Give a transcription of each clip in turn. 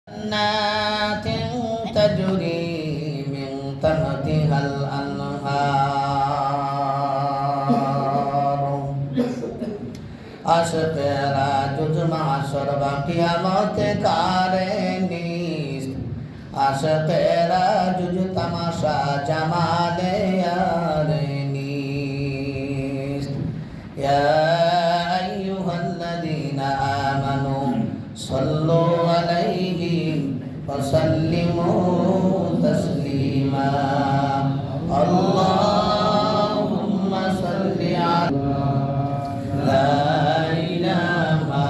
جنات تجري من تحتها الأنهار আশকেরা জুজ মাশর বা কিয়ামত কারে নিস আশকেরা জুজ তামাশা জামালে আরে নিস ইয়া আইয়ুহাল্লাযীনা আমানু সাল্লু আলাইহি ওয়া সাল্লিমু তাসলিমা আল্লাহুম্মা সাল্লি আলা লা ইলাহা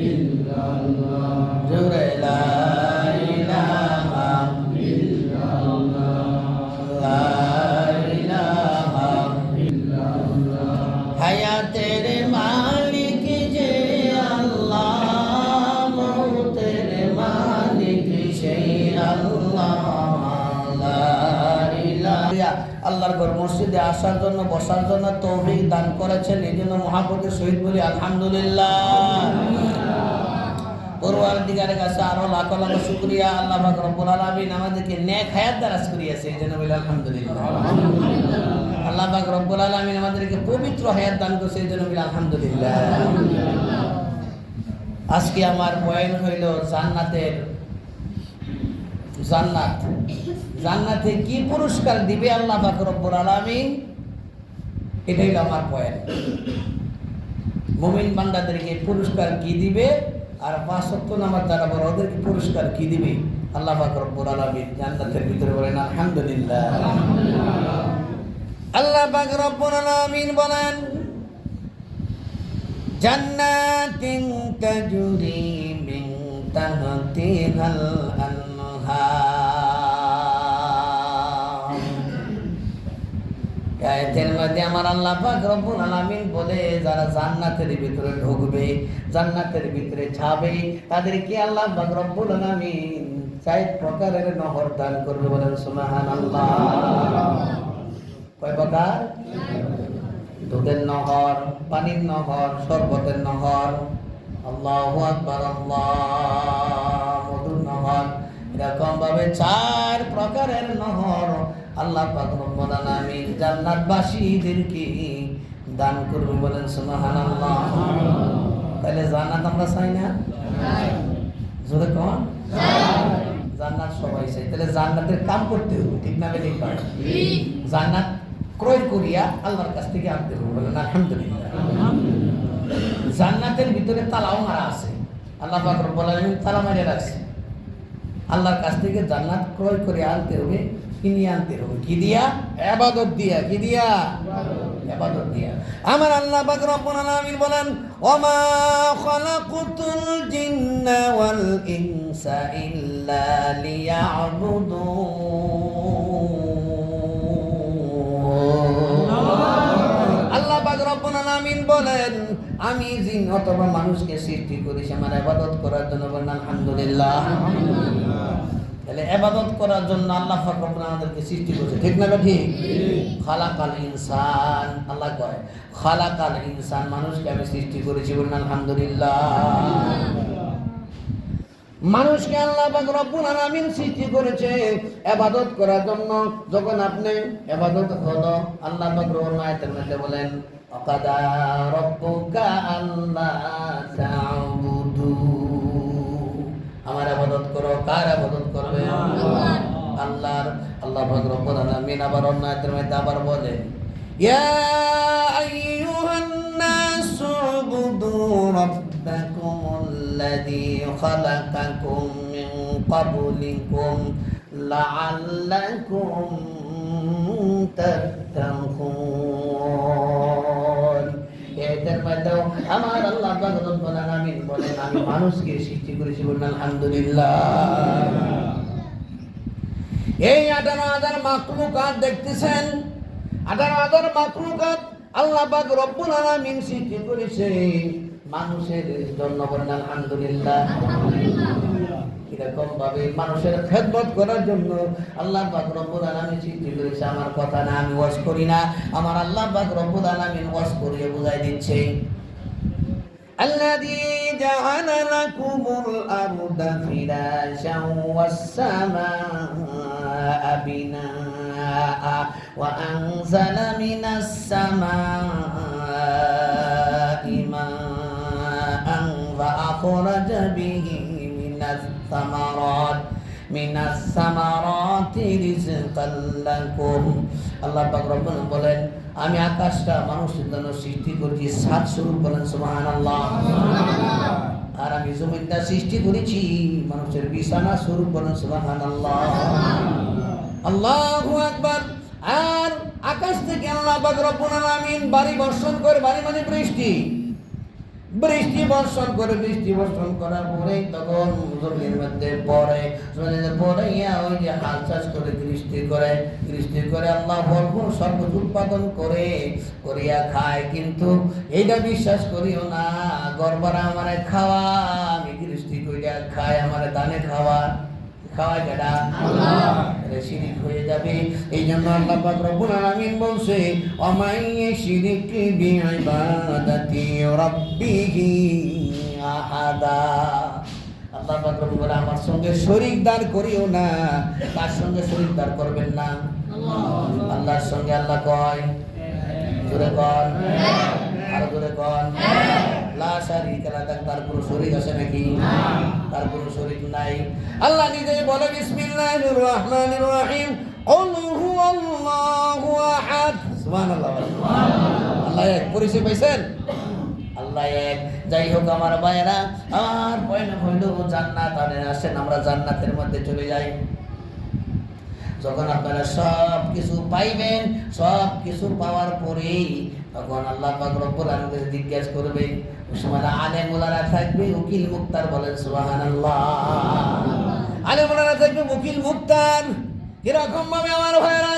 ইল্লাল্লাহ জুরে লা ইলাহা ইল্লাল্লাহ লা ইলাহা ইল্লাল্লাহ হায়াতের মালিক যে আল্লাহ মৌতের মালিক সেই আল্লাহ লা ইলাহা আল্লাহর ঘর মসজিদে আসার জন্য বসার জন্য তৌফিক দান করেছেন, এই জন্য মহাপতির শহীদ বলি আলহামদুলিল্লাহ। পরওয়ারদিগারের কাছে আরো লাখ লাখ শুকরিয়া, আল্লাহ পাক রব্বুল আলামিন আমাদেরকে নেক হায়াত দারাজ করিয়েছে, এই জন্য বলি আলহামদুলিল্লাহ। আল্লাহ পাক রব্বুল আলামিন আমাদেরকে পবিত্র হায়াত দান করেছে, এই জন্য বলি আলহামদুলিল্লাহ। আজকে আমার বয়ান হইল জান্নাতের জান্নাত, জান্নাতে কি পুরস্কার দিবে আল্লাহ পাক রব্বুল আলামিন, এটাই হলো আমার পয়েন্ট। মুমিন বান্দাদেরকে পুরস্কার কি দিবে আর পাঁচ ওয়াক্ত নামাজ যারা পড়ে ওদেরকে পুরস্কার কি দিবে আল্লাহ পাক রব্বুল আলামিন জান্নাতের ভিতরে বলেন আলহামদুলিল্লাহ। আল্লাহ পাক রব্বুল আলামিন বলেন জান্নাতিন তাজরি মিন তাহতিহাল আয়াতের মধ্যে আমার আল্লাহ পাক রব্বুল আলামিন বলে যারা জান্নাতের ভিতরে ঢুকবে, জান্নাতের ভিতরে যাবে, তাদেরকে আল্লাহ পাক রব্বুল আলামিন 4 প্রকারের নহর দান করবে, বলেন সুবহানাল্লাহ। কয় প্রকার? দুধের নহর, পানির নহর, শরবতের নহর, আল্লাহু আকবার, আল্লাহ, মধুর নহর, এরকম ভাবে 4 প্রকারের নহর আল্লাহ পাক রব্বুল আলামিন জান্নাতবাসীদেরকে দান করবে, বলেন সুবহানাল্লাহ। তাহলে জান্নাত আমরা চাই না? জোরে কোন? জান্নাত সবাই চাই। তাহলে জান্নাতের কাম করতে হবে, ঠিক না? ঠিক। জান্নাত ক্রয় করিয়া আল্লাহর কাছ থেকে আনতে হবে, বলেন আলহামদুলিল্লাহ। জান্নাতের ভিতরে তালাও মারা আছে, আল্লাহ পাক রব্বুল আলামিন তালা মারা রাখছে। আল্লাহর কাছ থেকে জান্নাত ক্রয় করে আনতে হবে, কিনিয়ে আনতে হবে, কি দিয়া? ইবাদত দিয়া। কি দিয়া? ইবাদত দিয়া। আমার আল্লাহ পাক রব্বুল আলামিন বলেন ওমা খালাকুতুল জিন্না ওয়াল ইনসা ইল্লা লিয়াবুদুন। আল্লাহ পাক রব্বুল আলামিন বলেন আমি জিন অথবা মানুষকে সৃষ্টি করেছি আমার ইবাদত করার জন্য, বলেন আলহামদুলিল্লাহ। তাহলে ইবাদত করার জন্য আল্লাহ পাক রব্বুল আলামিন আমাদেরকে সৃষ্টি করেছে, ঠিক না? ঠিক। খালাকাল ইনসান, আল্লাহ কয় খালাকাল ইনসান, মানুষকে আমি সৃষ্টি করেছি, বলেন আলহামদুলিল্লাহ। মানুষকে আল্লাহ পাক রব্বুল আলামিন সৃষ্টি করেছে ইবাদত করার জন্য। যখন আপনি ইবাদত হলো, আল্লাহ পাক রব্বুল আয়াতের মধ্যে বলেন আকাদা রাব্বুকা আল্লা তা'বুদু, আমার ইবাদত করো। কার ইবাদত করবে? আল্লাহর। আল্লাহ পাক রব্বুল আলামিন আবার অন্য আয়াতের মধ্যে আবার বলে ইয়া আইয়ুহান নাসু উবুদু রাব্বাকুমুল্লাযী খালাকাকুম মিন ক্বাবলিকুম লাআল্লাকুম তাত্তাকুন। এটার মধ্যেও আমার আল্লাহ পাক রব্বুল আলামিন বলেন আমি মানুষকে সৃষ্টি করেছি, বলেন আলহামদুলিল্লাহ। এই 18,000 মাখলুকাত দেখতেছেন, 18,000 মাখলুকাত আল্লাহ পাক রব্বুল আলামিন সৃষ্টি করেছে মানুষের জন্য, বলেন আলহামদুলিল্লাহ। এরকম ভাবে মানুষের খেদমত করার জন্য আল্লাহ পাক রব্বুল আলামিন সৃষ্টি করেছে। আমার কথা না, আমি ওয়াজ করি না, আমার আল্লাহ পাক রব্বুল আলামিন ওয়াজ করিয়ে বুঝাই দিচ্ছে। الذي جعل لكم الأرض فراشا والسماء بناء وأنزل من السماء ماء فأخرج به من الثمرات رزقا لكم আল্লাহ পাক রব্বুল বলেন আমি আকাশটা মানুষের জন্য সৃষ্টি করেছি সাত স্বরূপ বলেন সুবহানাল্লাহ আর আমি জমিনটা সৃষ্টি করেছি মানুষের বিছানা স্বরূপ বলেন সুবহানাল্লাহ আল্লাহু আকবার আর আকাশ থেকে আল্লাহ পাক রব্বুল আলামিন বাড়ি বর্ষণ করে বাড়ি মানে বৃষ্টি বর্ষণ করার পরে তখন জমির মধ্যে পড়ে ওই যে হাল চাষ করে কৃষ্টি করে আল্লাহ ফল সর্বত উৎপাদন করিয়া খায় কিন্তু এইটা বিশ্বাস করিও না গর্বরা আমারে খাওয়া আমি কৃষ্টি করিয়া খাই আমারে দানে খাওয়া কেডা আল্লাহ শিরিক হয়ে যাবে এই জন্য আল্লাহ পাক রব্বুল আলামিন বলছে অমাই শিরিক বিইবাদাতি রাব্বিহি আহাদা আল্লাহ পাক রব্বুল বলে আমার সঙ্গে শরীকদার করিও না তার সঙ্গে শরীকদার করবেন না আল্লাহর সঙ্গে আল্লাহ কয় জোরে কন আর জোরে কন লা শারীকা লাহু তার কোনো শরীক আছে নাকি তার কোনো শরীক নাই আল্লাহ নিজেই বলে বিসমিল্লাহির রহমানির রহিম কুল হুয়াল্লাহু আহাদ সুবহানাল্লাহ আল্লাহ এক পরিচয় পাইছেন আল্লাহ এক যাই হোক আমার ভাইরা আর পয়না হইল জান্নাত আনে আসেন আমরা জান্নাতের মধ্যে চলে যাই যখন আপনারা সব কিছু পাইবেন সব কিছু পাওয়ার পরেই তখন আল্লাহ পাক রব্বুল আলামিন জিজ্ঞাসা করবে ওই সময় আলেম ওলারা থাকবে উকিল মুক্তার বলেন সুবহানাল্লাহ আলেম ওলারা থাকবে উকিল মুক্তার এরকম ভাবে আমার ভাইরা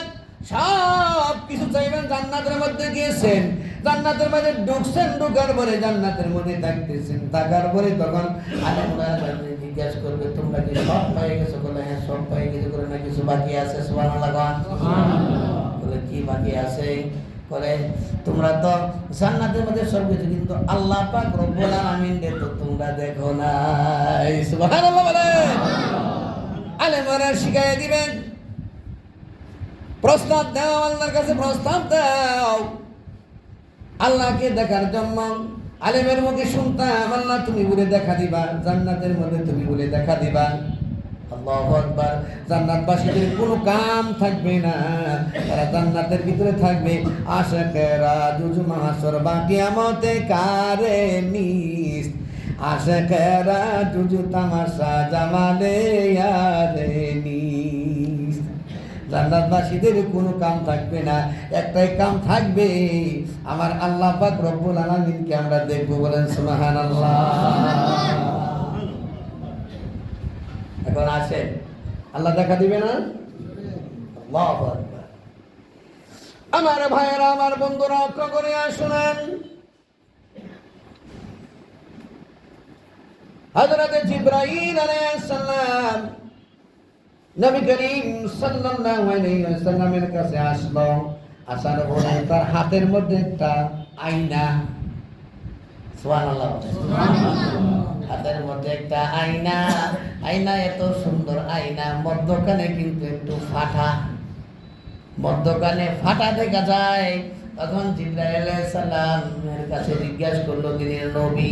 সব কিছু চাইবেন জান্নাতের মধ্যে গিয়েছেন জান্নাতের মধ্যে ঢুকার পরে জান্নাতের মধ্যে থাকতেছেন থাকার পরে তখন আলেম ওলারা জিজ্ঞাসা করবে তোমরা কি সব পেয়ে গেছো বলে হ্যাঁ সব পেয়ে গেছো করে না কিছু বাকি আছে সুবহানাল্লাহ বলে কি বাকি আছে বলে তোমরা তো জান্নাতের মধ্যে সব কিছু কিন্তু আল্লাহ পাক রব্বুল আলামিন কে তো তোমরা দেখো না সুবহানাল্লাহ বলে আলেমরা শিখাইয়া দিবেন প্রস্তাব দাও আল্লাহর কাছে প্রস্তাব দাও আল্লাহকে দেখার জন্য আলেমের মুখে শুনতাম আল্লাহ তুমি বলে দেখা দিবা জান্নাতের মধ্যে তুমি বলে দেখা দিবা আল্লাহু আকবার জান্নাতবাসীদের কোনো কাম থাকবে না তারা জান্নাতের ভিতরে থাকবে আশিকেরা জুজু মাহশর বা কিয়ামতে কারে নিস আশিকেরা জুজু তামাশা জামালে ইয়ারে নিস জান্নাতবাসীদের কোনো কাম থাকবে না একটাই কাম থাকবে আমার আল্লাহ পাক রব্বুল আলামিনকে আমরা দেখব বলেন সুবহানাল্লাহ এখন আসেন আল্লাহ দেখা দিবে না আল্লাহু আকবার আমার ভাইয়েরা আমার বন্ধুরা লক্ষ্য করে শুনেন হযরত জিবরাইল আলাইহিস সালাম নবী করিম সাল্লাল্লাহু আলাইহি ওয়াসাল্লামের কাছে আসলো আসার পরে তার হাতের মধ্যে একটা আয়না সুবহানাল্লাহ হাতের মধ্যে একটা আয়না এত সুন্দর আয়না মধ্যখানে কিন্তু একটু মধ্যখানে ফাটা দেখা যায় তখন জিবরাইল আলাইহিস সালামের কাছে জিজ্ঞাসা করলো দিনের নবী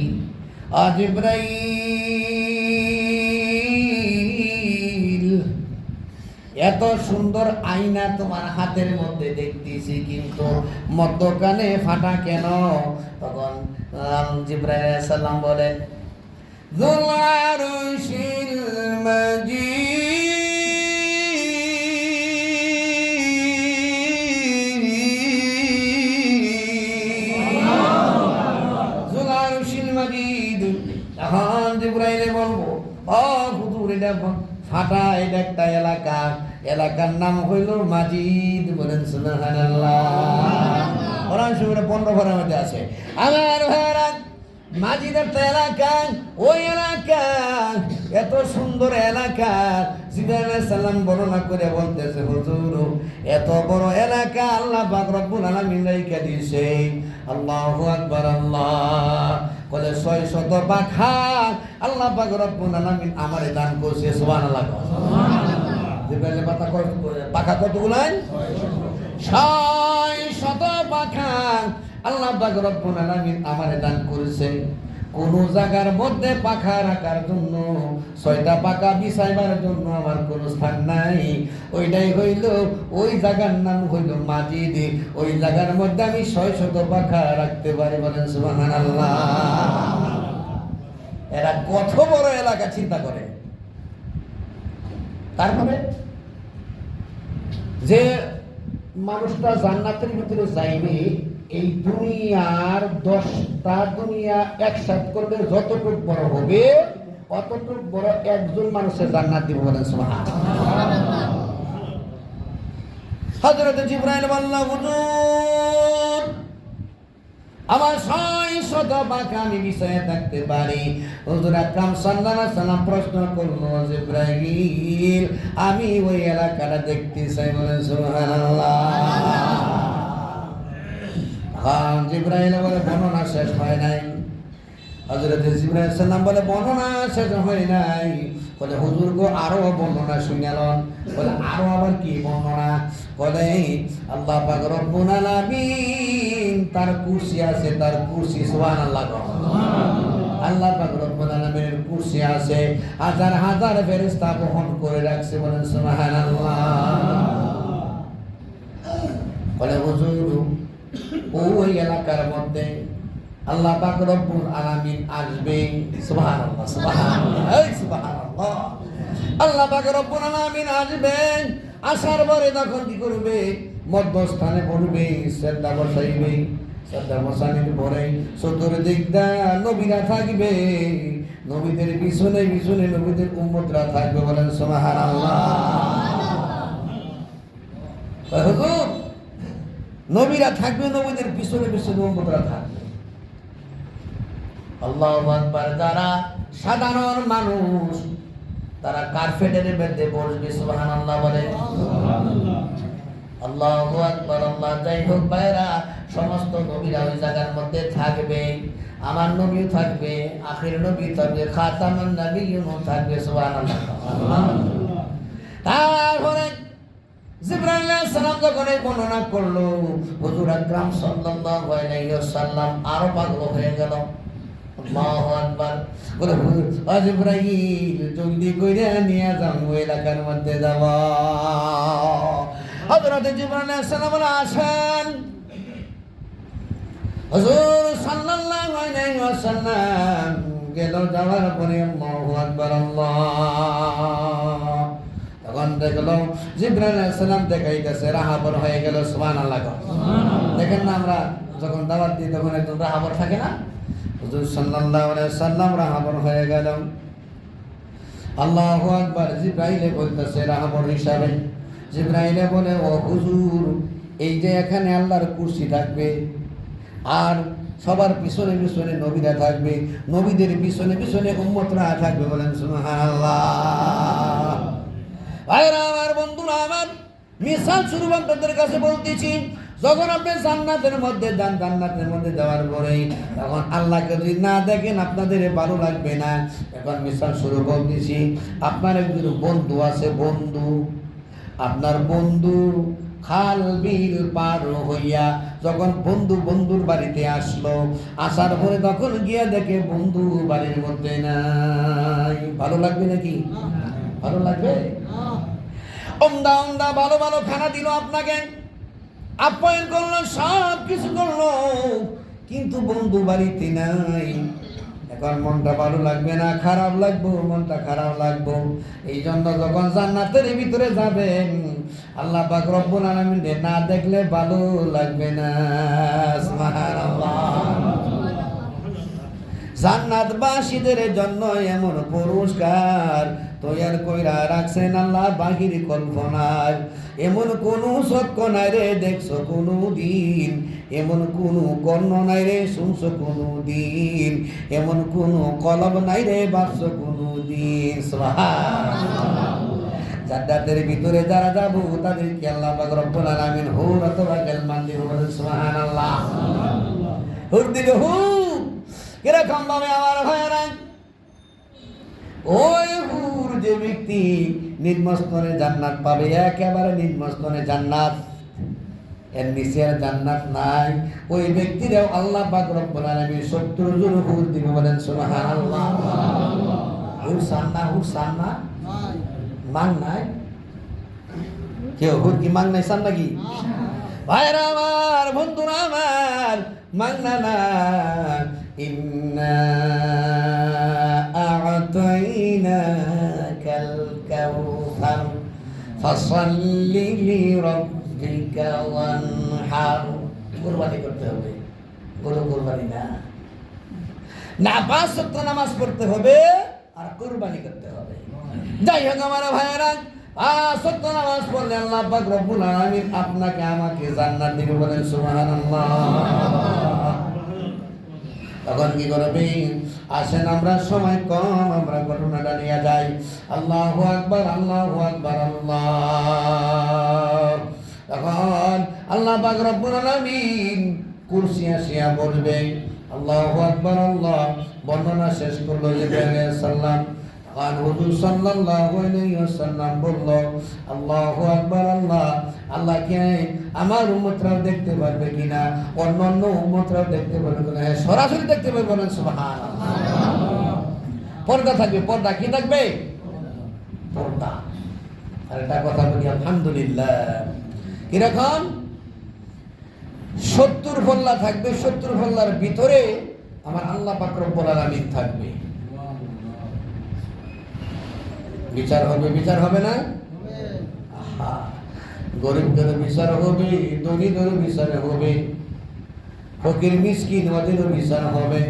জিবরাইল এত সুন্দর আয়না তোমার হাতের মধ্যে দেখতেছি কিন্তু মধ্যখানে ফাটা কেন তখন জিবরাইল আলাইহিস সালাম বলেন যুল আরশিল মাজিদ যুল আরশিল মাজিদ তখন জিবরাইল বলবো ও হুজুর এটা ফাটা এটা একটা এলাকার নাম হইল মাজিদ বলেন সুবহানাল্লাহ কোরআন শরীফে 15 পারার মধ্যে আছে আমার ভাইরা মাজিদ একটা এলাকা ওই এলাকা এত সুন্দর এলাকা জিবরাইল আলাইহিস সালাম বর্ণনা করে বলতেছে হুজুর এত বড় এলাকা আল্লাহ পাক রব্বুল আলামিন রাইখা দিয়েছে আল্লাহু আকবার আল্লাহ বলে 600 পাখা আল্লাহ পাক রব্বুল আলামিন আমারে দান করছে সুবহানাল্লাহ। জিবরাইলের পাখা কতগুলো? 600 পাখা আল্লাহ পাক রব্বুল আলামিন আমারে দান করেছে। কোন জায়গার মধ্যে পাখা রাখার জন্য 6টা পাখা বিছাইবার জন্য আমার কোন স্থান নাই। ওইটাই হইল ওই জায়গার নাম হইল মাজিদ। ওই জায়গার মধ্যে আমি 600 পাখা রাখতে পারি। বলেন সুবহানাল্লাহ। এরা কত বড় এলাকা চিন্তা করে। তারপরে যে মানুষটা জান্নাতের ভিতরে যাইবে, এই দুনিয়ার 10টা দুনিয়া একসাথ করলে যতটুকু বড় হবে অতটুকু বড় একজন মানুষের জান্নাত দিব। বলেন সুবহানাল্লাহ। হযরত জিবরাইল বললেন, হুজুর আমার 600 পাখা আমি বিছায় থাকতে পারি। হুজুর আকরাম সাল্লাল্লাহু আলাইহি সাল্লাম প্রশ্ন করলো, জিবরাইল আমি ওই এলাকাটা দেখতে চাই। বলেন সুবহানাল্লাহ। জিবরাইল বলে বর্ণনা শেষ হয় নাই। হযরত জিবরাইল সাল্লাম বলে বর্ণনা শেষ হয় নাই। বলে হুজুর গো আরো বর্ণনা শুনালেন। বলে আরো আবার কি বর্ণনা? বলে আল্লাহ পাক রব্বুল আলামিন তার কুরসি আছে, তার কুরসি সুবহানাল্লাহ। আল্লাহ পাক রব্বুল আলামিনের কুরসি আছে, হাজার হাজার ফেরেশতা বহন করে রাখছে। বলেন সুবহানাল্লাহ। বলে হুজুর ওই এলাকার মধ্যে আল্লাহ পাক রব্বুল আলামিন আসবে। সুবহানাল্লাহ সুবহানাল্লাহ এই সুবহানাল্লাহ। আল্লাহ পাক রব্বুল আলামিন আসবেন। আসার পরে তখন কি করবে? মধ্যস্থানে পড়বে, শ্রদ্ধা বসাইবে। শ্রদ্ধা বসানোর পরে চতুর্দিক দিয়ে নবীরা থাকবে। নবীদের পিছনে পিছনে নবীদের উম্মতরা থাকবে। বলেন সুবহানাল্লাহ। হুজুর নবীরা থাকবে, নবীদের পিছনে পিছনে উম্মতরা থাকবে। আল্লাহু আকবার। যারা সাধারণ মানুষ তারা কার্পেটের মধ্যে বসবে। সুবহানাল্লাহ বলে আল্লাহু আকবার। আল্লাহ যাই হোক ভাইরা, সমস্ত নবীরা ওই জায়গার মধ্যে থাকবে। আমার নবী থাকবে, আখির নবী থাকবে, খাতামুন নবিয়্যিন থাকবে। সুবহানাল্লাহ। তারপরে জিবরাইল আলাইহিস সালাম যখন এই বর্ণনা করলো, হুজুর আকরাম সাল্লাল্লাহু আলাইহি ওয়াসাল্লাম আরো পাগল হয়ে গেল। আল্লাহু আকবার। বলে জিবরাইল জলদি কইরা নিয়ে যাও, ওই এলাকার মধ্যে যাব। হযরত জিবরাইল আলাইহিস সালাম বলে আসেন। হুজুর সাল্লাল্লাহু আলাইহি ওয়াসাল্লাম গেল। যাওয়ার পরে আল্লাহু আকবার আল্লাহ। তখন দেখলো জিবরাইল আলাইহিস সালাম দেখাইতেছে রাহাবর হয়ে গেল। সুবহানাল্লাহ। দেখেন না আমরা যখন দাওয়াত দিই তখন একজন রাহাবর থাকে না? হুজুর সাল্লাল্লাহু আলাইহি ওয়াসাল্লাম রাহাবর হয়ে গেল। আল্লাহু আকবার। জিবরাইলে বলতেছে রাহাবর হিসাবে। জিবরাইলে বলে ও হুজুর এই যে এখানে আল্লাহর কুরসি থাকবে আর সবার পিছনে পিছনে নবীরা থাকবে, নবীদের পিছনে পিছনে উম্মতরা থাকবে। বলেন সুবহানাল্লাহ। ভাইরা আমার, বন্ধুরা আমার, মিশাল শুরু আপনাদের কাছে বলতেছি, যখন আপনি জান্নাতের মধ্যে যান, জান্নাতের মধ্যে যাওয়ার পরে তখন আল্লাহকে যদি না দেখেন আপনাদের ভালো লাগবে না। এখন মিশাল শুরু বলতেছি, আপনার একজন বন্ধু আছে, বন্ধু, আপনার বন্ধু খাল বিল পার হইয়া যখন বন্ধুর বাড়িতে আসলো, আসার পরে তখন গিয়া দেখে বন্ধু বাড়ির মধ্যে নাই। ভালো লাগবে নাকি? ভালো লাগবে? ওমদা ওমদা ভালো ভালো খানা দিল, আপনাকে আপ্যায়ন করলো, সব কিছু করলো, কিন্তু বন্ধু বাড়িতে নাই। এখন মনটা ভালো লাগবে না? খারাপ লাগবো, মনটা খারাপ লাগবো। এই জন্য যখন জান্নাতের ভিতরে যাবেন আল্লাহ পাক রব্বুল আলামিন না দেখলে ভালো লাগবে না। সুবহানাল্লাহ। জান্নাতবাসীদের জন্য এমন পুরস্কার তৈয়ার কইরা রাখছেন আল্লাহ বাহির কল্পনায়। এমন কোন চক্ষ নাই রে দেখছো কোনো দিন, এমন কোন কর্ণ নাই রে শুনছো কোনো দিন, এমন কোন কলব নাই রে বাঁচছো কোনো দিন। জান্নাতের ভিতরে যারা যাবো তাদেরকে আল্লাহ পাক রব্বুল আলামিন হুর অথবা গেলমান দিব। সুবহানাল্লাহ। হুর দিবে হুর, কিরকম ভাবে আমার ভাইয়েরা, ওই হুর যে ব্যক্তি নিম্নস্তরে জান্নাত পাবে, একেবারে নিম্নস্তরে জান্নাত, এর নিচে আর জান্নাত নাই, ওই ব্যক্তিরাও আল্লাহ পাক রব্বুল আলামিন 70 জন হুর দিবে, বলেন সুবহানাল্লাহ। হুর সান্না, হুর সান্না মান নাই, কেউ হুর কি মান নাই, সান্না কি? ভাইরা আমার, বন্ধুরা আমার, মাংনা না। ইন্না আ'তাইনাকাল কাউসার ফাসাল্লি লিরাব্বিকা ওয়ানহার। কুরবানি করতে হবে, গরু কুরবানি না, না 5 ওয়াক্ত নামাজ পড়তে হবে আর কুরবানি করতে হবে। যাই হোক আমার ভাইরা, 5 ওয়াক্ত নামাজ পড়লে আল্লাহ পাক রব্বুল আলামিন আপনাকে আমাকে জান্নাত দিবে, বলেন সুবহানাল্লাহ। তখন কি করবে? আসেন আমরা সময় কম, আমরা ঘটনাটা নিয়ে যাই। আল্লাহু আকবার, আল্লাহু আকবার, আল্লাহ। তখন আল্লাহ পাক রব্বুল আলামিন কুরসি আসিয়া বলবে আল্লাহু আকবার, আল্লাহ। বর্ণনা শেষ করলো জিবরাইল আলাইহিস সালাম। আর হুজুর সাল্লাল্লাহু আলাইহি ওয়াসাল্লাম বলল আল্লাহু আকবার, আল্লাহ। আল্লাহকে আমার উম্মতরাও দেখতে পারবে কিনা, অন্যান্য উম্মতরাও দেখতে পারবে কিনা? সরাসরি দেখতে পারবে, বলেন সুবহানাল্লাহ। পর্দা থাকবে, পর্দা কি থাকবে? পর্দা। আর একটা কথা বলি আলহামদুলিল্লাহ, কিরকম? 70 পল্লা থাকবে, 70 পল্লার ভিতরে আমার আল্লাহ পাক রব্বুল আলামিন থাকবে। বিচার হবে, বিচার হবে না? গরিবদের বিচার হবে, ধনীদের বিচার হবে, ফকির মিসকিন ওদেরও বিচার হবে।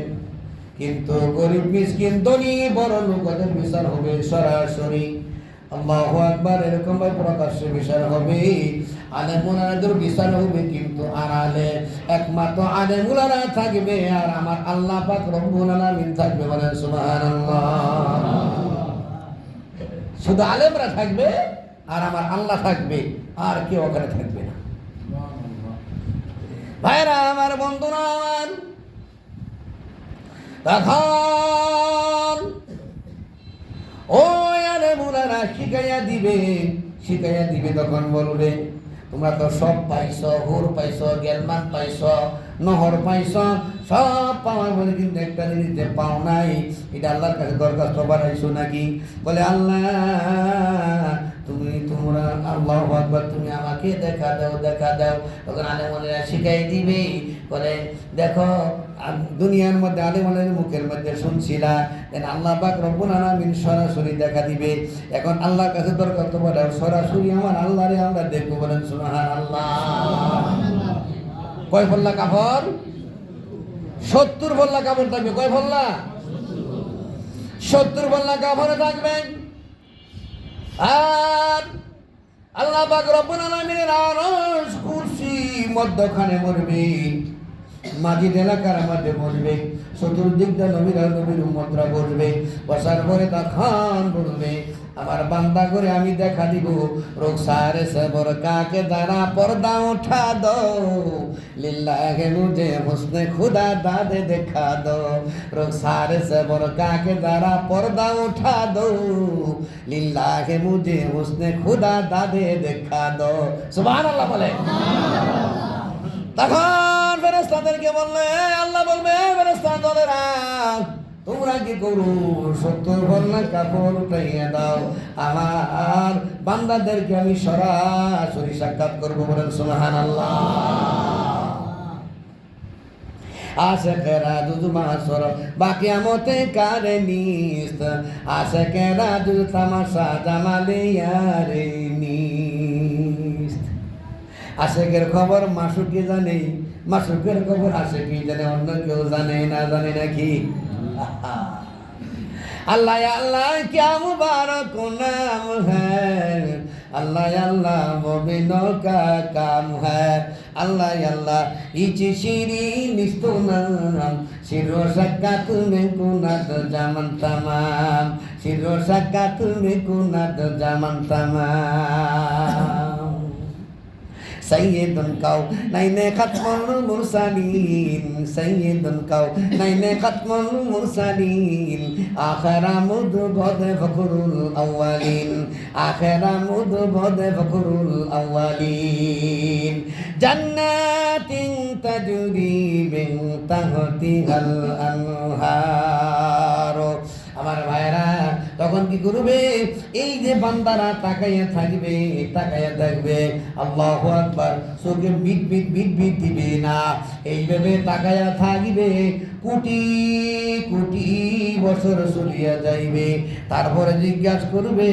কিন্তু গরিব মিসকিন ধনী বড় লোকদের বিচার হবে সরাসরি। আল্লাহু আকবার, এরকম ভাবে প্রকাশ্যে বিচার হবে। আলেম ওলামাদের বিচার হবে কিন্তু আড়ালে, একমাত্র আলেম ওলামা থাকবে আর আমার আল্লাহ পাক রব্বুল আলামিন থাকবে, বলেন সুবহানাল্লাহ। শুধু আলেমরা থাকবে আর আমার আল্লাহ থাকবে, আর কেউ ওখানে থাকবে না। ভাইরা আমার, বন্ধুরা আমার, তখন ওই আলেমুলারা শিখাইয়া দিবে। তখন বলবে তোমরা তো সব পাইছ, হুর পাইছ, গেলমান পাইছ, নহর পাইছ, সব পাওয়ার বলে কিন্তু একটা জিনিসে পাও নাই। এটা আল্লাহর কাছে দরখাস্ত বানাইছো নাকি? বলে আল্লাহ তোমরা আল্লাহু আকবার, তুমি আমাকে দেখা দাও, দেখা দাও। তখন আলেমুলারা শিখাই দিবে, বলে দেখো দুনিয়ার মধ্যে আলেমুলাদের মুখের মধ্যে শুনছিলা, আল্লাহ পাক রব্বুল আলামিন সরাসরি দেখা দিবে। এখন আল্লাহর কাছে দরখাস্ত বানাও, সরাসরি আমার আল্লাহরে আমরা দেখবো, বলেন সুবহানাল্লাহ। কয় পল্লা কাপড়? 70 পল্লা কাপড় থাকবে। কয় পল্লা? 70 পল্লা কাপড়ে থাকবেন। আর আল্লাহ পাক রব্বুল আলামিনের আরশ কুরসি মধ্যখানে মরবে, মাজিদ এলাকার মধ্যে বসবে, চতুর্দিক দিয়ে নবীর উম্মতরা বসবে। বসার পরে তখন বলবে আমার বান্দা করে আমি দেখা দিব, রুখসারে সবর কাকে যারা পর্দা উঠা দো, লিল্লাহে মুঝে হুসনে খুদা দাদে দেখা দো। রুখসারে সবর কাকে যারা পর্দা উঠা দো, লিল্লাহে মুঝে হুসনে খুদা দাদে দেখা দো। সুবহানাল্লাহ বলে। তখন ফেরেশতাদেরকে বললে আল্লাহ বলবে ফেরেশতা দলেরা তোমরা কি করো? 70 পল্লা কাপড় উঠাইয়া দাও, আমার বান্দাদেরকে আমি সরাসরি সাক্ষাৎ করবো, বলেন সুবহানাল্লাহ। আশেকেরা দুজু মাসর বাকিয়ামতে কারে নিস্ত, আশেকেরা দুজু তামাশা জামালে ইয়ারে নিস্ত। আশেকের খবর মাসুকে জানে, মাসুকের খবর আশেকি জানে, অন্য কেউ জানে না, জানে নাকি? अल्लाह अल्लाह क्या मुबारक नाम है, अल्लाह अल्लाह मोमिनों का काम है, अल्लाह अल्लाह इची शिरी निस्तुनाम शिरो सकात में कुनात जामन तमाम, शिरो सकात में कुनात जामन तमाम। সাইয়্যিদুল কাউনাইনে খাতমুল মুরসালিন সাইয়্যিদুল কাউনাইনে খাতমুল মুরসালিন আখিরা মুদবদ ফখরুল আউয়ালিন আখিরা মুদবদ ফখরুল আউয়ালিন জান্নাতিন তাজরি মিন তাহতিহাল আনহার। আমার ভাইরা তখন কি করবে? এই যে বান্দারা তাকাইয়া থাকবে, তাকাইয়া দেখবে, আল্লাহু আকবার, চোখে মিট মিট মিট মিট দিবে না, এইভাবে তাকাইয়া থাকবে, কোটি কোটি বছর চলিয়া যাইবে। তারপরে জিজ্ঞাসা করবে,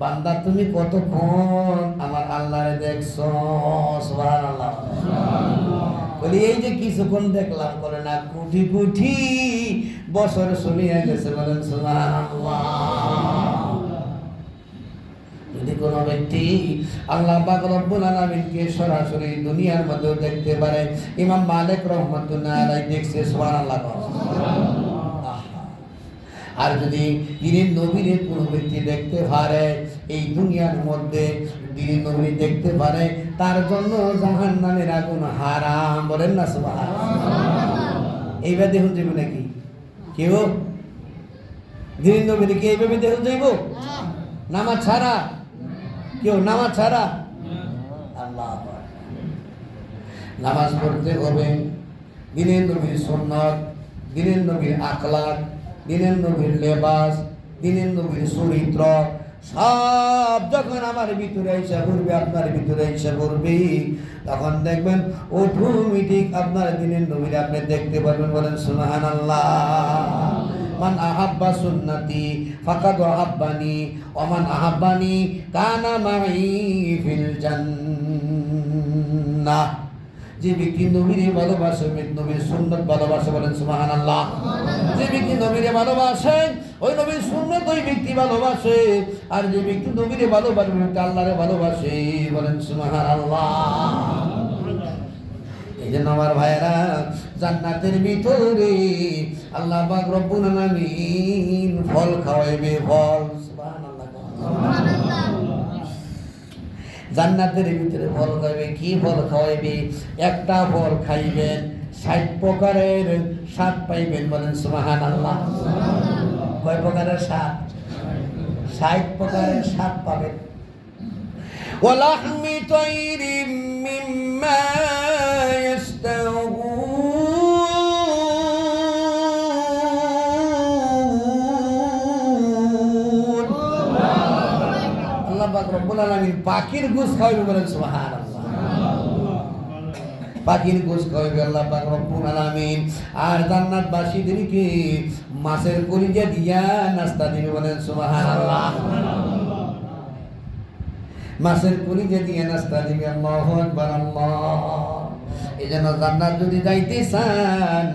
বান্দা তুমি কতক্ষণ আমার আল্লাহরে দেখছো? সুবহানাল্লাহ। বলি এই যে কিছুক্ষণ দেখলাম, বলে না কোটি কোটি বছর চলিয়া গেছে। বলেন সুবহানাল্লাহ। যদি কোনো ব্যক্তি আল্লাহ পাক রব্বুল আলামিনকে সরাসরি দুনিয়ার মধ্যে দেখতে পারে, ইমাম মালিক রহমাতুল্লাহ আলাইহি দেখছে। সুবহানাল্লাহ। আর যদি দিনের নবীরে কোনো ব্যক্তি দেখতে পারে, এই দুনিয়ার মধ্যে দিনের নবী দেখতে পারে, তার জন্য জাহান্নামের আগুন হারাম। বলেন না সুবহানাল্লাহ। এইবার দেখুন যাইব নাকি কেউ দিনের নবীরে? কি এইভাবে দেখুন যাইব? নামাজ ছাড়া? কেউ নামাজ ছাড়া? আল্লাহ, নামাজ পড়তে হবে, দিনের নবীর সুন্নাত, দিনের নবীর আখলাক, দিনের নবীর লেবাস, দিনের নবীর চরিত্র সব যখন আমার ভিতরে এসে পড়বে, আপনার ভিতরে এসে পড়বে, তখন দেখবেন অটোমেটিক আপনার দিনের নবীর আপনি দেখতে পারবেন। বলেন সুবহানাল্লাহ। মান আহাব্বা সুন্নতি ফাকাদ আহাব্বানি ওয়া মান আহাব্বানি কানা মাই ফিল জান্নাহ। যে ব্যক্তি নবীরে ভালোবাসে, নবীর সুন্নাত ভালোবাসে, বলেন সুবহানাল্লাহ। যে ব্যক্তি নবীরে ভালোবাসে, ওই নবীর সুন্নাত ওই ব্যক্তি ভালোবাসে। আর যে ব্যক্তি নবীরে ভালোবাসে, আল্লাহরে ভালোবাসে, বলেন সুবহানাল্লাহ। এই জন্য আমার ভাইরা, জান্নাতের ভিতরে আল্লাহ পাক রব্বুল আলামিন ফল খাওয়াইবে, ফল। সুবহানাল্লাহ। জান্নাতের ভিতরে ফল খাইবে। কি ফল খাওয়াইবে? একটা ফল খাইবেন, 60 প্রকারের স্বাদ পাইবেন। বলেন সুবহানাল্লাহ। কয় প্রকারের স্বাদ? 60 প্রকারের স্বাদ পাবেন। ওয়ালাহমি তাইরিম মিম্মা ইয়াশতাহুন। আল্লাহ পাক রব্বুল আলামিন পাখির গোশত খাওয়াবে। বলেন সুবহানাল্লাহ। পাখির গোশত খাওয়াবে আল্লাহ পাক রব্বুল আলামিন। আর জান্নাতবাসীদেরকে মাছের কলিজা দিয়া নাস্তা দিবে। বলেন সুবহানাল্লাহ। মাছের কলিজা দিয়া নাস্তা দিবে। আল্লাহু আকবার। আল্লাহ। এই জন্য জান্নাত যদি যাইতে চান,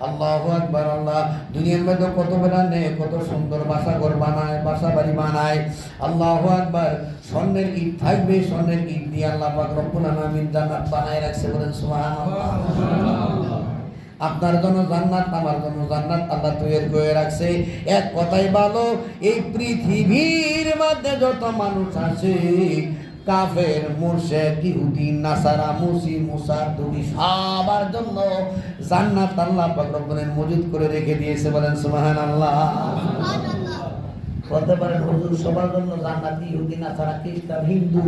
আল্লাহু আকবার, আল্লাহ দুনিয়ার মধ্যে কত বেড়ানে, কত সুন্দর বাসাঘর বানায়, বাসা বাড়ি বানায়। আল্লাহু আকবার। স্বর্ণের ইট থাকবে, স্বর্ণের ইট দিয়ে আল্লাহ পাক রব্বুল আলামিন জান্নাত বানায় রাখছে। বলেন সুবহানাল্লাহ। আপনার জন্য জান্নাত, আমার জন্য জান্নাত আল্লাহ তৈরি করে রাখছে। এক কথাই ভালো, এই পৃথিবীর মধ্যে যত মানুষ আছে, কাফের, মুরশিদ, ইহুদি, নাসারা, মুসি, মুসা, দুবি, সবার জন্য জান্নাত আল্লাহ পাক রব্বুল আলামিন মজুদ করে রেখে দিয়েছে। বলেন সুবহানাল্লাহ। বলতে পারেন হুজুর সবার জন্য জান্নাত, ইহুদি, নাসারা, খ্রিস্টান, হিন্দু,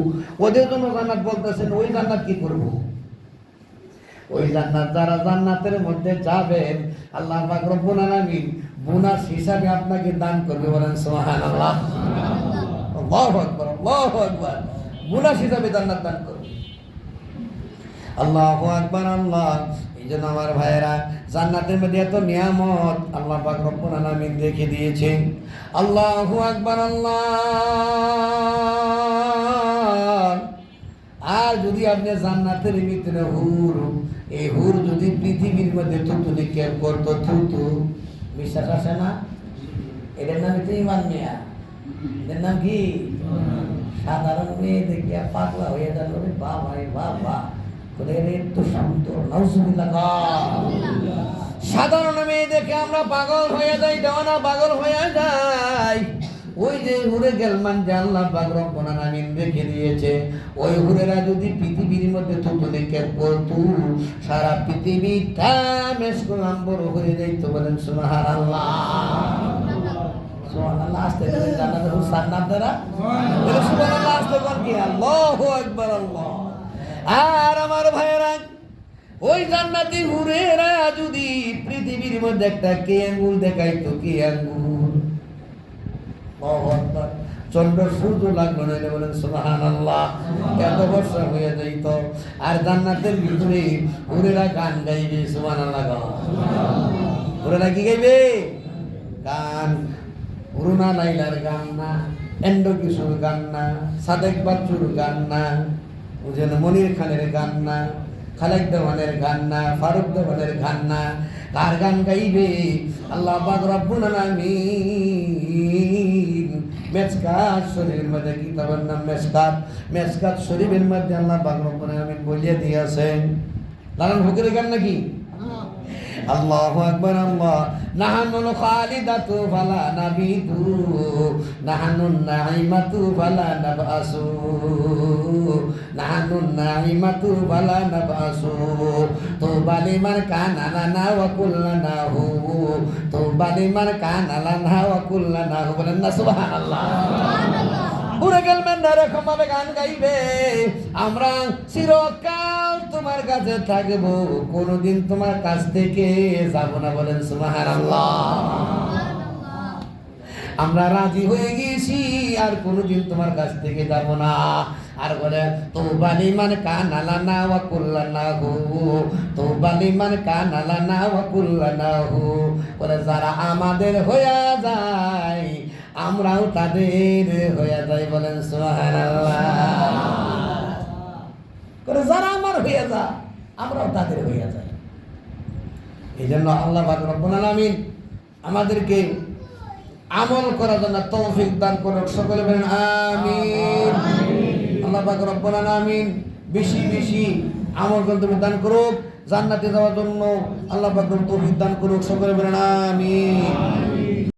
ওদের জন্য জান্নাত বলতেছেন, ওই জান্নাত কি করব? ওই জান্নাত যারা জান্নাতের মধ্যে যাবেন, আল্লাহ পাক রব্বুল আলামিন বোনাস হিসাবে আপনাকে দান করবে। বলেন সুবহানাল্লাহ। আল্লাহু আকবার। আল্লাহু আকবার। বোনাস হিসাবে জান্নাত দান করবে। আল্লাহু আকবার। আল্লাহ। এই জন্য আমার ভাইয়েরা, জান্নাতের মধ্যে এত নিয়ামত আল্লাহ পাক রব্বুল আলামিন রেখে দিয়েছেন। আল্লাহু আকবার। আল্লাহ। আর যদি আপনি জান্নাতের ভিতরে হুর, এই হুর যদি পৃথিবীর মধ্যে থুতু নিক্ষেপ করতো, থুতু, বিশ্বাস আসে না? এটার নাম তো ইমান মিয়া। এটার নাম কি? সাধারণ মেয়ে দেখিয়া পাগলা হয়ে গেল। বাবা রে বাবা, একটু সুন্দর, নাউজুবিল্লাহ। সাধারণ মেয়ে দেখে আমরা পাগল হয়ে যাই, দেওয়ানা পাগল হয়ে যাই। ওই যে হুরে গেলমান যে আল্লাহ পাক রব্বুল আলামিন রেখে দিয়েছে, ওই হুরেরা যদি পৃথিবীর মধ্যে থুতুলে করতো, সারা পৃথিবীটা মেসকলাম বড় হয়ে যাইত। বলেন সুবহানাল্লাহ। সুবহানাল্লাহ। আস্তে করে জান্নাতের হুসান আপনারা বলে সুবহানাল্লাহ। আস্তে করে কি আল্লাহু আকবার আল্লাহ। আর আমার ভাইয়েরা, ওই জান্নাতি হুরেরা যদি পৃথিবীর মধ্যে একটা কে আঙ্গুল দেখাইতো, কে আঙ্গুল, চন্দ্র সূর্য লাগলো না, বলেন সুবহানাল্লাহ, এত বর্ষা হয়ে যাইত। আর জান্নাতের ভিতরে হুরেরা গান গাইবে, সুবহানাল্লাহ। হুরেরা কি গাইবে? গান। রুনা লাইলার গান না, এন্ডো কিশোর গান না, সাদেক বাচ্চুর গান না, বুঝলেন, মনির খানের গান না, খালেক দেওয়ানের গান না, ফারুক দেওয়ানের গান না। কার গান গাইবে? আল্লাহ পাক রব্বুল আলামিন মেসকাত শরীফের মধ্যে, কিতাবের নাম মেসকাত, মেসকাত শরীফের মধ্যে আল্লাহ পাক রব্বুল আলামিন বলিয়ে দিয়েছেন। লালন ফকিরের গান নাকি? আল্লাহু আকবার আল্লাহ। নাহানুল খালিদাতু ফালা নাবিদু, নাহানুন নাইমাতু ফালা নাবাসু, নাহানুন নাইমাতু ফালা নাবাসু, তুবা লিমান কানা লানা ওয়া কুল্লানাহু, তুবা লিমান কানা লানা ওয়া কুল্লানাহু। বলেন না সুবহানাল্লাহ। পুরো গেলমেন এরকম ভাবে গান গাইবে, আমরা চিরকাল তোমার কাছে থাকবো, কোনোদিন তোমার কাছ থেকে যাব না। বলেন সুবহানাল্লাহ। আমরা রাজি হয়ে গেছি, আর কোনোদিন তোমার কাছ থেকে যাব না। আর বলে তুবা লিমান কানা লানা ওয়া কুল্লানাহু, তুবা লিমান কানা লানা ওয়া কুল্লানাহু। বলে যারা আমাদের হয়ে যায়, আমরাও তাদের হয়ে যাই। বলেন সুবহানাল্লাহ। করে যারা আমার হয়ে যায়, আমরাও তাদের হয়ে যাই। এই জন্য আল্লাহ পাক রব্বুল আলামিন আমাদেরকে আমল করার জন্য তৌফিক দান করুন। সকলে বলেন আমিন। আল্লাহ পাক রব্বুল আলামিন বেশি বেশি আমল করতে দান করুক, জান্নাতে যাওয়ার জন্য আল্লাহ পাক তৌফিক দান করুক। সকলে বলেন আমিন।